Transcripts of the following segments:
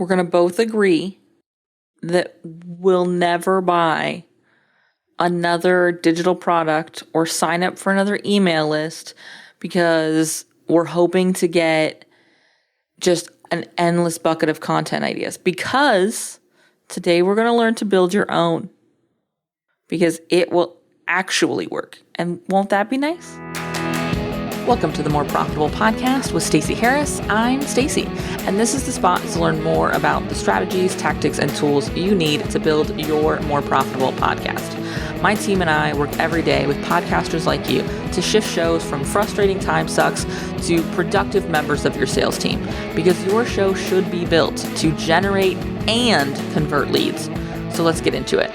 we're going to both agree that we'll never buy another digital product or sign up for another email list because we're hoping to get just an endless bucket of content ideas. Because today we're going to learn to build your own, because it will actually work. And won't that be nice? Welcome to the More Profitable Podcast with Stacey Harris. I'm Stacey, and this is the spot to learn more about the strategies, tactics, and tools you need to build your more profitable podcast. My team and I work every day with podcasters like you to shift shows from frustrating time sucks to productive members of your sales team, because your show should be built to generate and convert leads. So let's get into it.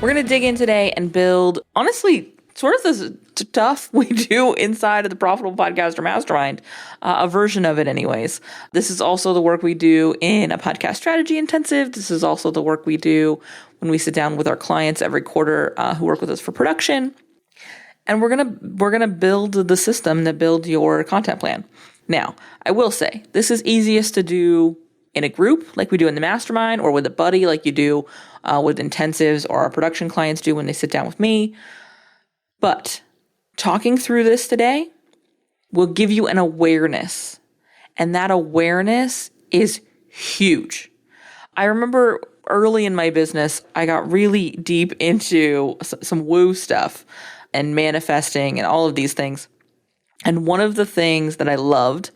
We're going to dig in today and build, honestly, sort of this stuff we do inside of the Profitable Podcaster Mastermind, a version of it anyways. This is also the work we do in a podcast strategy intensive. This is also the work we do when we sit down with our clients every quarter who work with us for production. And we're gonna build the system that builds your content plan. Now, I will say, this is easiest to do in a group like we do in the mastermind, or with a buddy like you do with intensives, or our production clients do when they sit down with me. But talking through this today will give you an awareness, and that awareness is huge. I remember early in my business, I got really deep into some woo stuff and manifesting and all of these things. And one of the things that I loved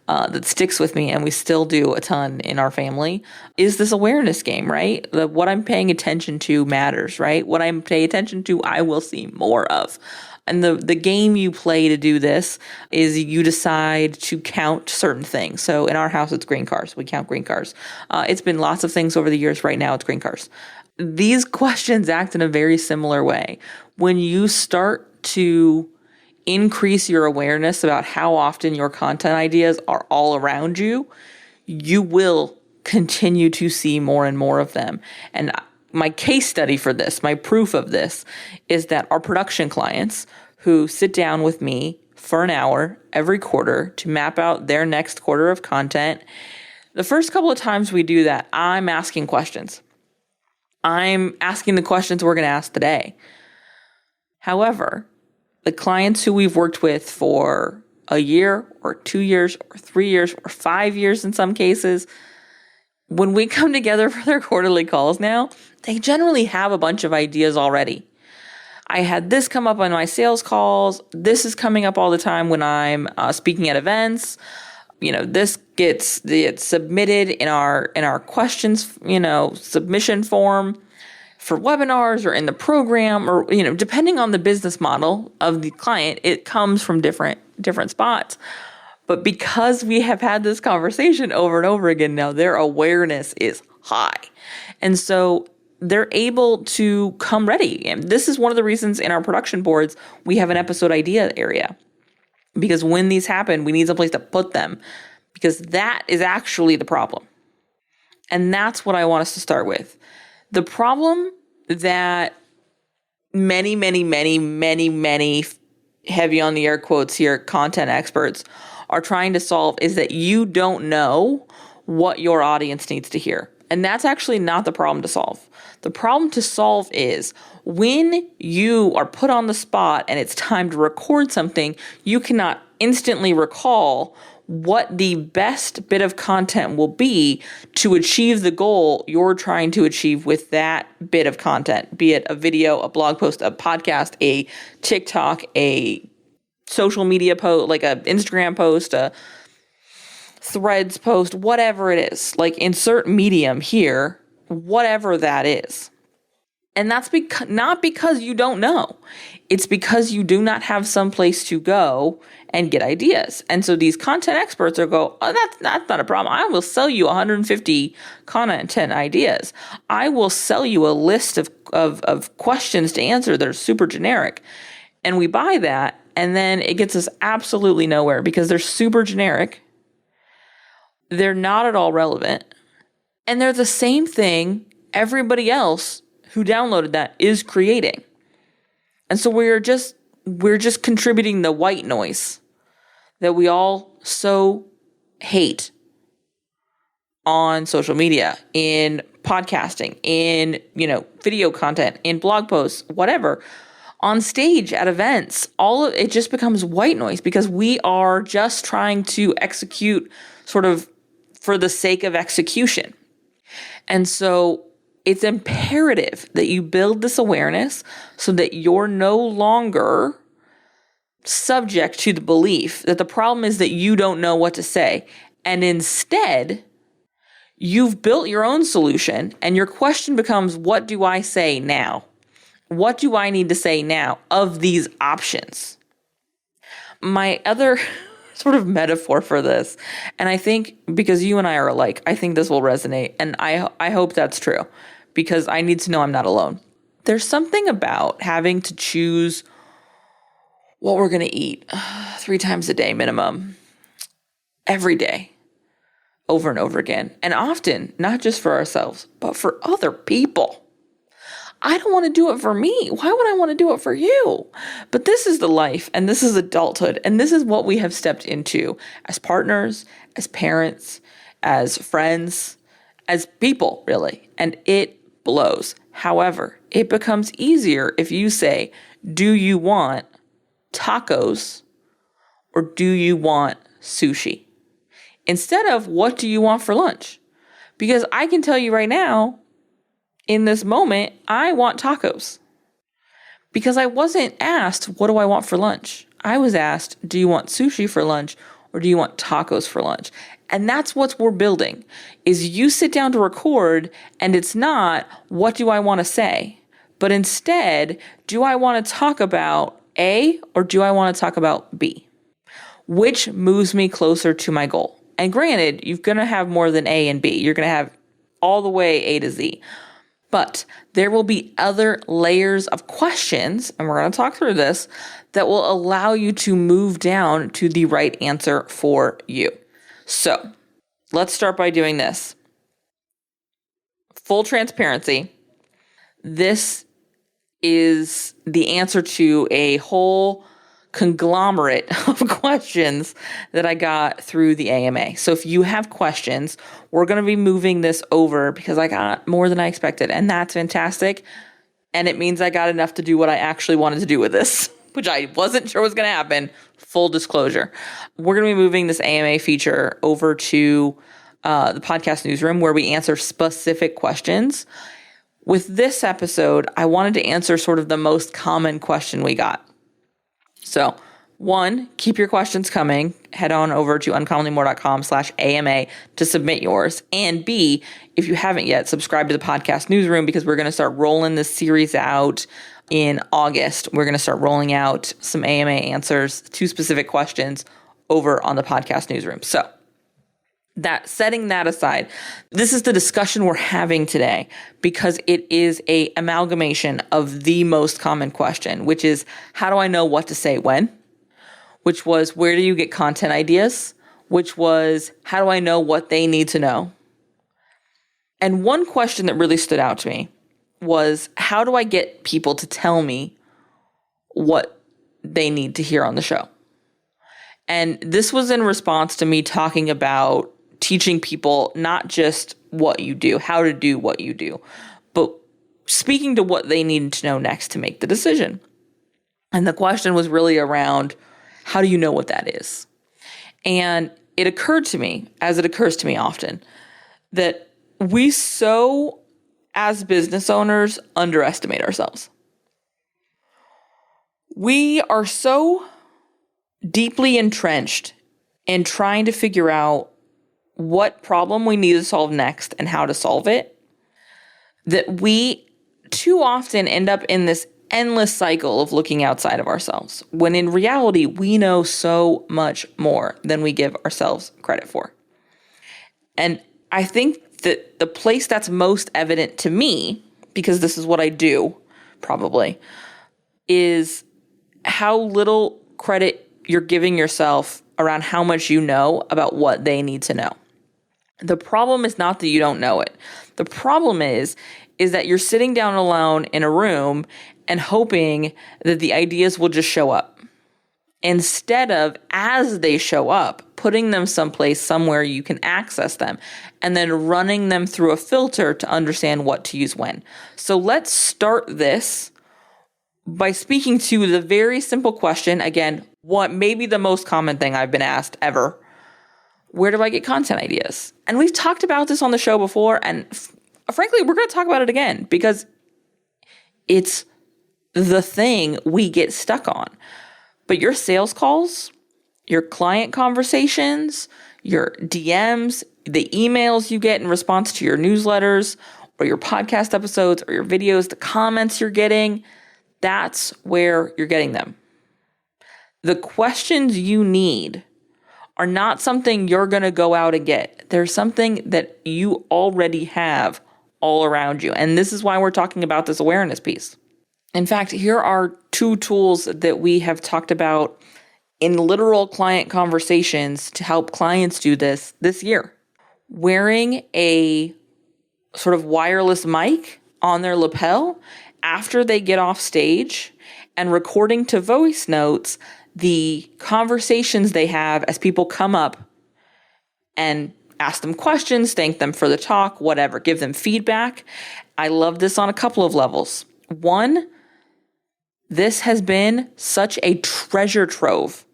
that sticks with me, and we still do a ton in our family, is this awareness game, right? What I'm paying attention to matters, right? What I'm paying attention to, I will see more of. And the game you play to do this is you decide to count certain things. So in our house, it's green cars. We count green cars. It's been lots of things over the years. Right now, it's green cars. These questions act in a very similar way. When you start to increase your awareness about how often your content ideas are all around you, you will continue to see more and more of them. And my case study for this, my proof of this, is that our production clients who sit down with me for an hour every quarter to map out their next quarter of content, the first couple of times we do that, I'm asking questions. I'm asking the questions we're going to ask today. However, the clients who we've worked with for a year or 2 years or 3 years or 5 years in some cases, when we come together for their quarterly calls now, they generally have a bunch of ideas already. I had this come up on my sales calls. This is coming up all the time when I'm speaking at events. This gets submitted in our questions, submission form for webinars or in the program, or, depending on the business model of the client, it comes from different spots. But because we have had this conversation over and over again now, their awareness is high. And so they're able to come ready. And this is one of the reasons in our production boards, we have an episode idea area. Because when these happen, we need some place to put them, because that is actually the problem. And that's what I want us to start with. The problem that many, heavy on the air quotes here, content experts are trying to solve is that you don't know what your audience needs to hear. And that's actually not the problem to solve. The problem to solve is when you are put on the spot and it's time to record something, you cannot instantly recall what the best bit of content will be to achieve the goal you're trying to achieve with that bit of content, be it a video, a blog post, a podcast, a TikTok, a social media post, like an Instagram post, a Threads post, whatever it is. Like, insert medium here, whatever that is. And that's not because you don't know. It's because you do not have some place to go and get ideas. And so these content experts are that's not a problem. I will sell you 150 content ideas. I will sell you a list of questions to answer that are super generic. And we buy that, and then it gets us absolutely nowhere because they're super generic. They're not at all relevant. And they're the same thing everybody else who downloaded that is creating. And so we're just contributing the white noise that we all so hate. on social media, in podcasting, in, video content, in blog posts, whatever, on stage at events, all of it just becomes white noise because we are just trying to execute sort of for the sake of execution. And so it's imperative that you build this awareness so that you're no longer subject to the belief that the problem is that you don't know what to say. And instead, you've built your own solution and your question becomes, what do I say now? What do I need to say now of these options? My other sort of metaphor for this, and I think because you and I are alike, I think this will resonate, and I hope that's true because I need to know I'm not alone. There's something about having to choose what we're going to eat 3 times a day minimum, every day, over and over again, and often not just for ourselves, but for other people. I don't want to do it for me. Why would I want to do it for you? But this is the life, and this is adulthood, and this is what we have stepped into as partners, as parents, as friends, as people, really. And it blows. However, it becomes easier if you say, do you want tacos or do you want sushi? Instead of, what do you want for lunch? Because I can tell you right now, in this moment, I want tacos because I wasn't asked, what do I want for lunch? I was asked, do you want sushi for lunch or do you want tacos for lunch? And that's what we're building is you sit down to record and it's not, what do I want to say? But instead, do I want to talk about A or do I want to talk about B? Which moves me closer to my goal? And granted, you're going to have more than A and B. You're going to have all the way A to Z. But there will be other layers of questions, and we're going to talk through this, that will allow you to move down to the right answer for you. So let's start by doing this. Full transparency. This is the answer to a whole conglomerate of questions that I got through the AMA. So if you have questions, we're going to be moving this over because I got more than I expected, and that's fantastic. And it means I got enough to do what I actually wanted to do with this, which I wasn't sure was going to happen. Full disclosure. We're going to be moving this AMA feature over to the podcast newsroom where we answer specific questions. With this episode, I wanted to answer sort of the most common question we got. So 1, keep your questions coming. Head on over to uncommonlymore.com/AMA to submit yours. And B, if you haven't yet, subscribe to the podcast newsroom because we're going to start rolling this series out in August. We're going to start rolling out some AMA answers to specific questions over on the podcast newsroom. So setting that aside, this is the discussion we're having today because it is a amalgamation of the most common question, which is, how do I know what to say when? Which was, where do you get content ideas? Which was, how do I know what they need to know? And one question that really stood out to me was, how do I get people to tell me what they need to hear on the show? And this was in response to me talking about teaching people not just what you do, how to do what you do, but speaking to what they needed to know next to make the decision. And the question was really around, how do you know what that is? And it occurred to me, as it occurs to me often, that we so, as business owners, underestimate ourselves. We are so deeply entrenched in trying to figure out what problem we need to solve next and how to solve it, that we too often end up in this endless cycle of looking outside of ourselves, when in reality, we know so much more than we give ourselves credit for. And I think that the place that's most evident to me, because this is what I do, probably, is how little credit you're giving yourself around how much you know about what they need to know. The problem is not that you don't know it. The problem is that you're sitting down alone in a room and hoping that the ideas will just show up. instead of, as they show up, putting them someplace, somewhere you can access them, and then running them through a filter to understand what to use when. So let's start this by speaking to the very simple question, again, what may be the most common thing I've been asked ever: where do I get content ideas? And we've talked about this on the show before, and frankly, we're going to talk about it again because it's the thing we get stuck on. But your sales calls, your client conversations, your DMs, the emails you get in response to your newsletters or your podcast episodes or your videos, the comments you're getting, that's where you're getting them. The questions you need are not something you're going to go out and get. They're something that you already have all around you. And this is why we're talking about this awareness piece. In fact, here are 2 tools that we have talked about in literal client conversations to help clients do this year. Wearing a sort of wireless mic on their lapel after they get off stage and recording to voice notes the conversations they have as people come up and ask them questions, thank them for the talk, whatever, give them feedback. I love this on a couple of levels. One, this has been such a treasure trove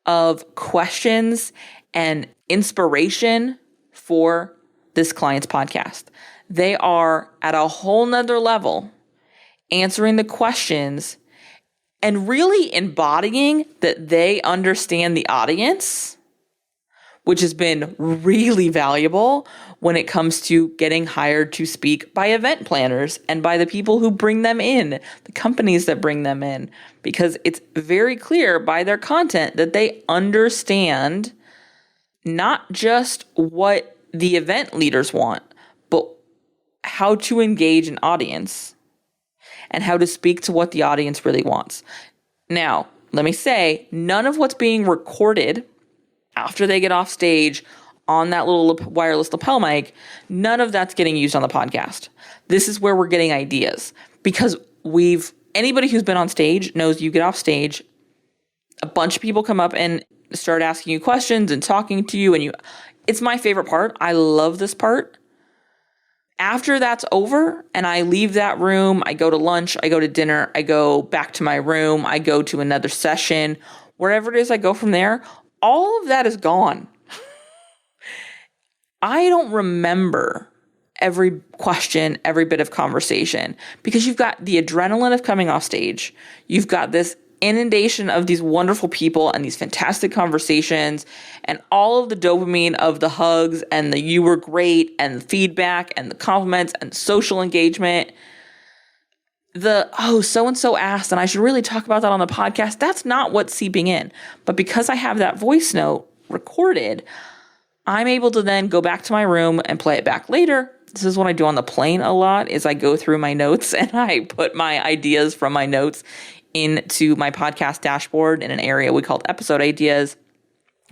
of questions and inspiration for this client's podcast. They are at a whole nother level answering the questions and really embodying that they understand the audience, which has been really valuable when it comes to getting hired to speak by event planners and by the people who bring them in, the companies that bring them in, because it's very clear by their content that they understand not just what the event leaders want, but how to engage an audience and how to speak to what the audience really wants. Now, let me say, none of what's being recorded after they get off stage on that little wireless lapel mic, none of that's getting used on the podcast. This is where we're getting ideas, because anybody who's been on stage knows you get off stage, a bunch of people come up and start asking you questions and talking to you, and it's my favorite part. I love this part. After that's over and I leave that room, I go to lunch, I go to dinner, I go back to my room, I go to another session, wherever it is I go from there, all of that is gone. I don't remember every question, every bit of conversation, because you've got the adrenaline of coming off stage. You've got this inundation of these wonderful people and these fantastic conversations and all of the dopamine of the hugs and the you were great and the feedback and the compliments and social engagement. So-and-so asked, and I should really talk about that on the podcast. That's not what's seeping in. But because I have that voice note recorded, I'm able to then go back to my room and play it back later. This is what I do on the plane a lot, is I go through my notes and I put my ideas from my notes into my podcast dashboard in an area we called episode ideas.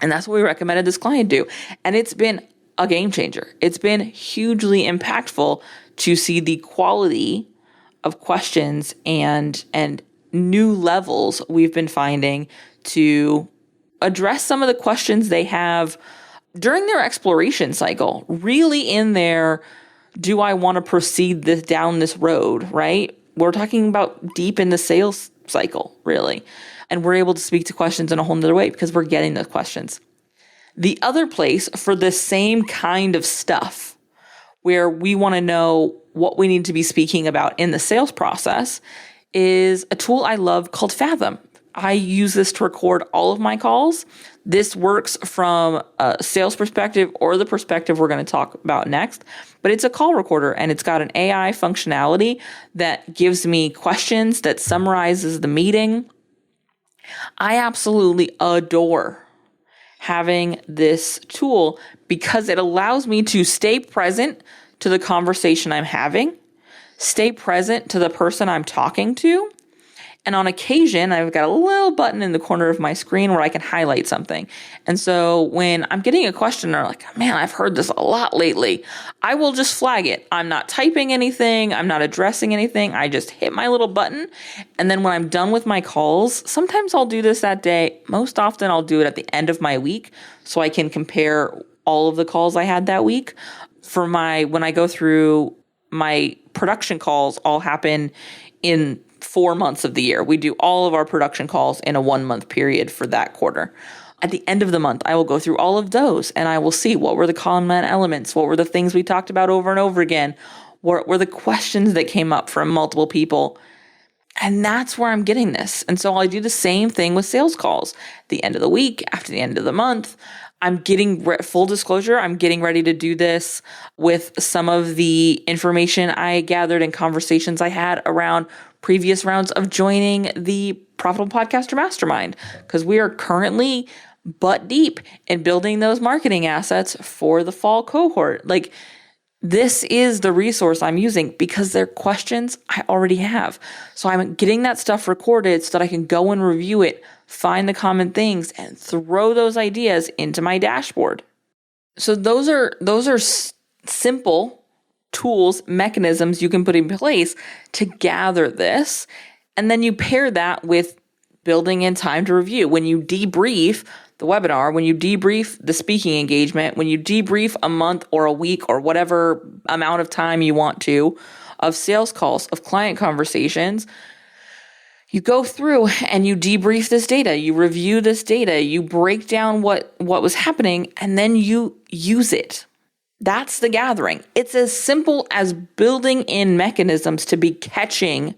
And that's what we recommended this client do. And it's been a game changer. It's been hugely impactful to see the quality of questions and new levels we've been finding to address some of the questions they have during their exploration cycle, really in their, do I want to proceed down this road, right? We're talking about deep in the sales cycle, really. And we're able to speak to questions in a whole nother way because we're getting those questions. The other place for the same kind of stuff where we want to know what we need to be speaking about in the sales process is a tool I love called Fathom. I use this to record all of my calls. This works from a sales perspective or the perspective we're going to talk about next, but it's a call recorder and it's got an AI functionality that gives me questions, that summarizes the meeting. I absolutely adore having this tool because it allows me to stay present to the conversation I'm having, stay present to the person I'm talking to, And on occasion, I've got a little button in the corner of my screen where I can highlight something. And so when I'm getting a question or like, man, I've heard this a lot lately, I will just flag it. I'm not typing anything. I'm not addressing anything. I just hit my little button. And then when I'm done with my calls, sometimes I'll do this that day. Most often I'll do it at the end of my week so I can compare all of the calls I had that week. When I go through my production calls, all happen in 4 months of the year. We do all of our production calls in a 1-month period for that quarter. At the end of the month, I will go through all of those and I will see what were the common elements, what were the things we talked about over and over again, what were the questions that came up from multiple people. And that's where I'm getting this. And so I do the same thing with sales calls. At the end of the week, after the end of the month, I'm getting full disclosure. I'm getting ready to do this with some of the information I gathered and conversations I had around previous rounds of joining the Profitable Podcaster Mastermind, because we are currently butt deep in building those marketing assets for the fall cohort. Like, this is the resource I'm using because they're questions I already have. So I'm getting that stuff recorded so that I can go and review it, find the common things, and throw those ideas into my dashboard. So those are simple tools, mechanisms you can put in place to gather this. And then you pair that with building in time to review. When you debrief the webinar, when you debrief the speaking engagement, when you debrief a month or a week or whatever amount of time you want to of sales calls, of client conversations, you go through and you debrief this data, you review this data, you break down what was happening, and then you use it. That's the gathering. It's as simple as building in mechanisms to be catching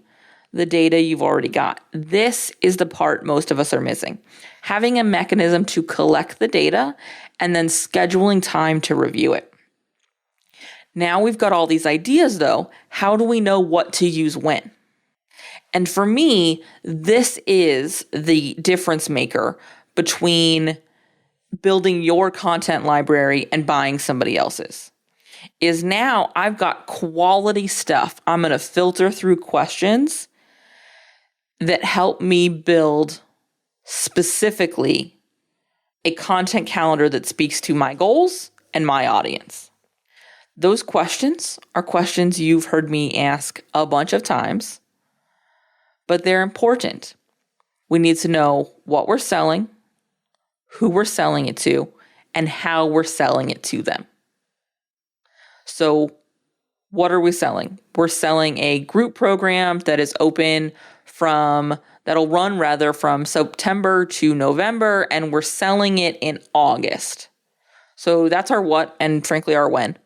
the data you've already got. This is the part most of us are missing. Having a mechanism to collect the data and then scheduling time to review it. Now we've got all these ideas though. How do we know what to use when? And for me, this is the difference maker between building your content library and buying somebody else's. Is now I've got quality stuff. I'm going to filter through questions that help me build specifically a content calendar that speaks to my goals and my audience. Those questions are questions you've heard me ask a bunch of times, but they're important. We need to know what we're selling, who we're selling it to, and how we're selling it to them. So what are we selling? We're selling a group program that is open that'll run from September to November, and we're selling it in August. So that's our what, and frankly, our when.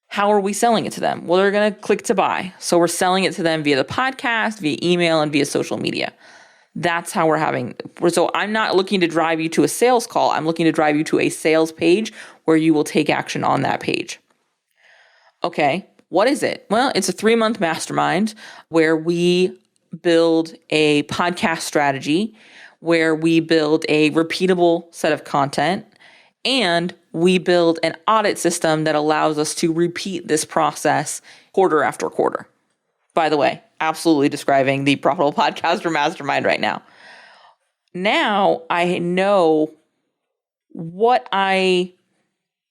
How are we selling it to them? Well, they're going to click to buy. So we're selling it to them via the podcast, via email, and via social media. That's how so I'm not looking to drive you to a sales call. I'm looking to drive you to a sales page where you will take action on that page. Okay, what is it? Well, it's a 3-month mastermind where we build a podcast strategy, where we build a repeatable set of content, and we build an audit system that allows us to repeat this process quarter after quarter. By the way, absolutely describing the Profitable Podcaster Mastermind right now. Now I know what I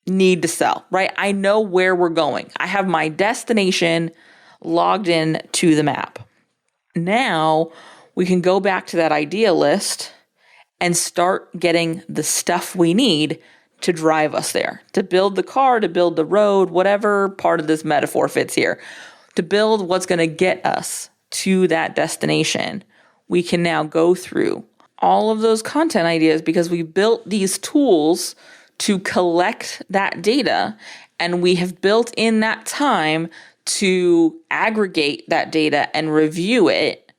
need to sell, right? I know where we're going. I have my destination logged in to the map. Now we can go back to that idea list and start getting the stuff we need to drive us there, to build the car, to build the road, whatever part of this metaphor fits here, to build what's going to get us to that destination. We can now go through all of those content ideas because we built these tools to collect that data, and we have built in that time to aggregate that data and review it.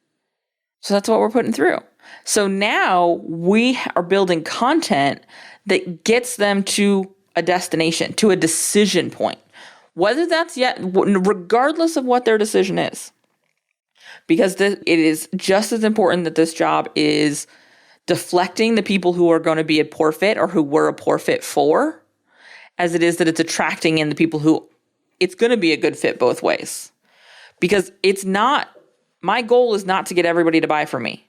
So that's what we're putting through. So now we are building content that gets them to a destination, to a decision point, whether that's regardless of what their decision is. Because it is just as important that this job is deflecting the people who are going to be a poor fit or who we're a poor fit for, as it is that it's attracting in the people who it's going to be a good fit both ways. Because it's not My goal is not to get everybody to buy from me.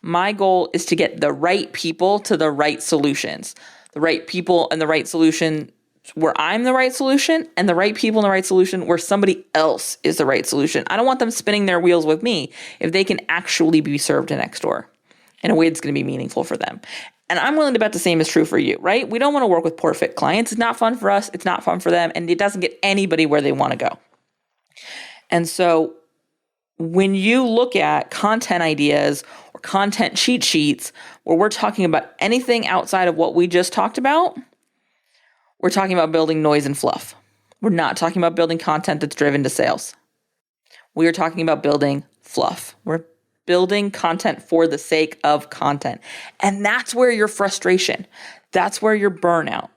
My goal is to get the right people to the right solutions, the right people and the right solution where I'm the right solution, and the right people in the right solution where somebody else is the right solution. I don't want them spinning their wheels with me if they can actually be served next door in a way that's going to be meaningful for them. And I'm willing to bet the same is true for you, right? We don't want to work with poor fit clients. It's not fun for us. It's not fun for them. And it doesn't get anybody where they want to go. And so when you look at content ideas or content cheat sheets where we're talking about anything outside of what we just talked about, we're talking about building noise and fluff. We're not talking about building content that's driven to sales. We are talking about building fluff. We're building content for the sake of content. And that's where your frustration, that's where your burnout,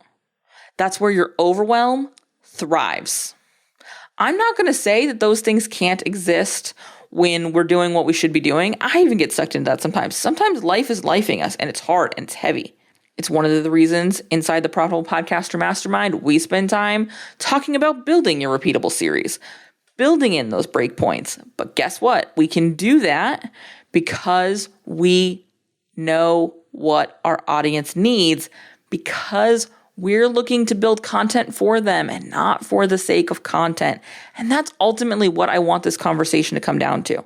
that's where your overwhelm thrives. I'm not going to say that those things can't exist when we're doing what we should be doing. I even get sucked into that sometimes. Sometimes life is lifing us and it's hard and it's heavy. It's one of the reasons inside the Profitable Podcaster Mastermind, we spend time talking about building your repeatable series, building in those breakpoints. But guess what? We can do that because we know what our audience needs, because we're looking to build content for them and not for the sake of content. And that's ultimately what I want this conversation to come down to.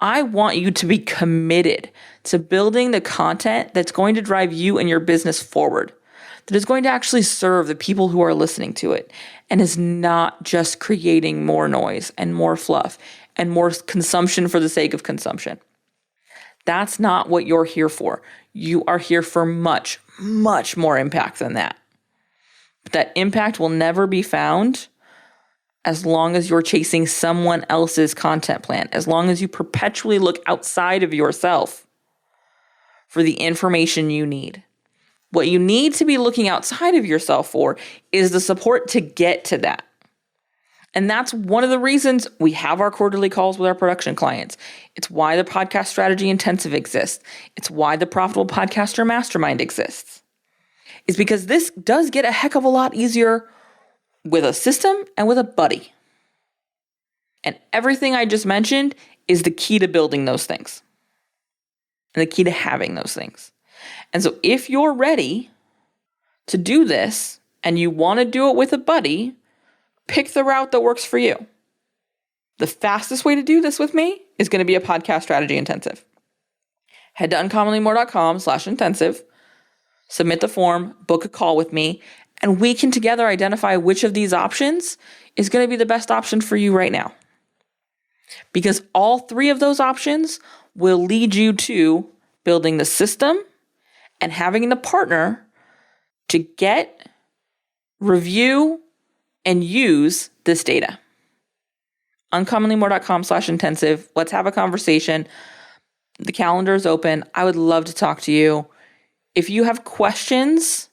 I want you to be committed to building the content that's going to drive you and your business forward, that is going to actually serve the people who are listening to it, and is not just creating more noise and more fluff and more consumption for the sake of consumption. That's not what you're here for. You are here for much, much more impact than that. But that impact will never be found as long as you're chasing someone else's content plan, as long as you perpetually look outside of yourself for the information you need. What you need to be looking outside of yourself for is the support to get to that. And that's one of the reasons we have our quarterly calls with our production clients. It's why the Podcast Strategy Intensive exists. It's why the Profitable Podcaster Mastermind exists. It's because this does get a heck of a lot easier with a system and with a buddy. And everything I just mentioned is the key to building those things and the key to having those things. And so if you're ready to do this and you want to do it with a buddy, pick the route that works for you. The fastest way to do this with me is going to be a Podcast Strategy Intensive. Head to uncommonlymore.com/intensive, submit the form, book a call with me, and we can together identify which of these options is going to be the best option for you right now. Because all three of those options will lead you to building the system and having the partner to get, review, and use this data. uncommonlymore.com/intensive. Let's have a conversation. The calendar is open. I would love to talk to you. If you have questions,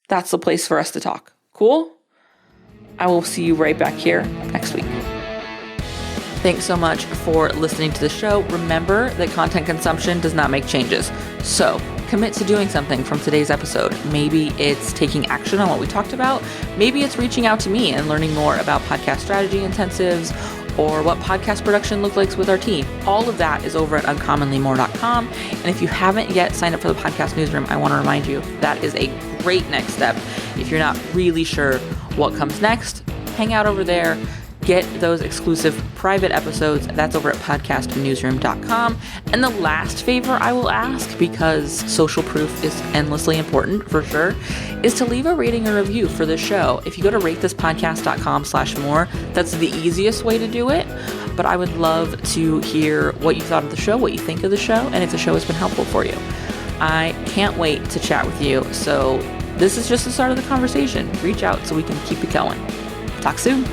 that's the place for us to talk. Cool? I will see you right back here next week. Thanks so much for listening to the show. Remember that content consumption does not make changes. So commit to doing something from today's episode. Maybe it's taking action on what we talked about. Maybe it's reaching out to me and learning more about podcast strategy intensives or what podcast production looks like with our team. All of that is over at uncommonlymore.com. And if you haven't yet signed up for the podcast newsroom, I want to remind you that is a great next step. If you're not really sure what comes next, hang out over there. Get those exclusive private episodes. That's over at podcastnewsroom.com. And the last favor I will ask, because social proof is endlessly important for sure, is to leave a rating or review for the show. If you go to ratethispodcast.com/more, that's the easiest way to do it. But I would love to hear what you thought of the show, what you think of the show, and if the show has been helpful for you. I can't wait to chat with you. So this is just the start of the conversation. Reach out so we can keep it going. Talk soon.